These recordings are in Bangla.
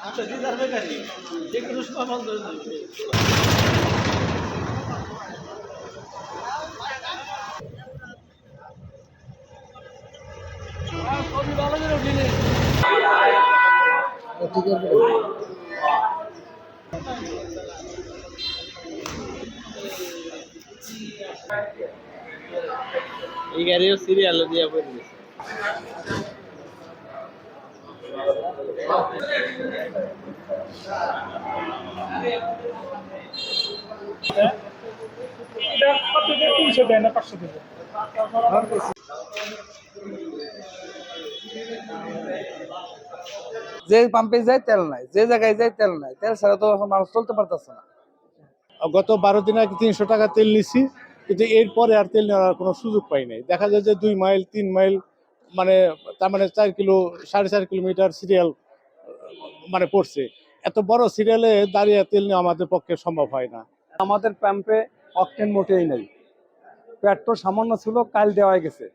আচ্ছা দিদার মেকানিক যে কোনো সময় বন্ধ হয়ে যাবে। খুবই ভালো করে উঠিনি। ঠিক আছে। এই গাড়িও সিরিয়াল দিয়ে পড়ে গেছে। এটা কত দিয়ে 300 দেয় না 500 দেবে? যে পাম্পে যায় তেল নাই, যে জায়গায় যায় তেল নাই, তেল ছাড়া তো এখন মানুষ চলতে পারতেছে না। গত 12 দিন আগে 300 টাকা তেল নিছি, কিন্তু এরপরে আর তেল নেওয়ার কোনো সুযোগ পাই নাই। দেখা যায় যে 2 মাইল 3 মাইল মানে তার মানে 4 কিলো 4.5 কিলোমিটার সিরিয়াল মানে পড়ছে। এত বড় সিরিয়ালে দাঁড়িয়ে তেল নেওয়া আমাদের পক্ষে সম্ভব হয় না। আমাদের পাম্পে অকটেন মোটেই নেই। পেট্রোল সামান্য ছিল, কাল দেওয়া গেছে।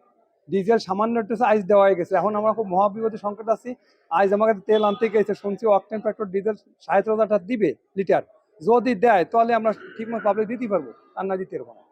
ডিজেল সামান্য একটু আইস দেওয়া গেছে। এখন আমরা খুব মহাবিপদে সংকট আছি। আজ আমাকে তেল আনতে গেছে, শুনছি অকটেন পেট্রোল ডিজেল 70,000 টাকা দিবে লিটার। যদি দেয় তাহলে আমরা ঠিকমতো পাবলিক দিতে পারবো, আর না দিতে পারবো না।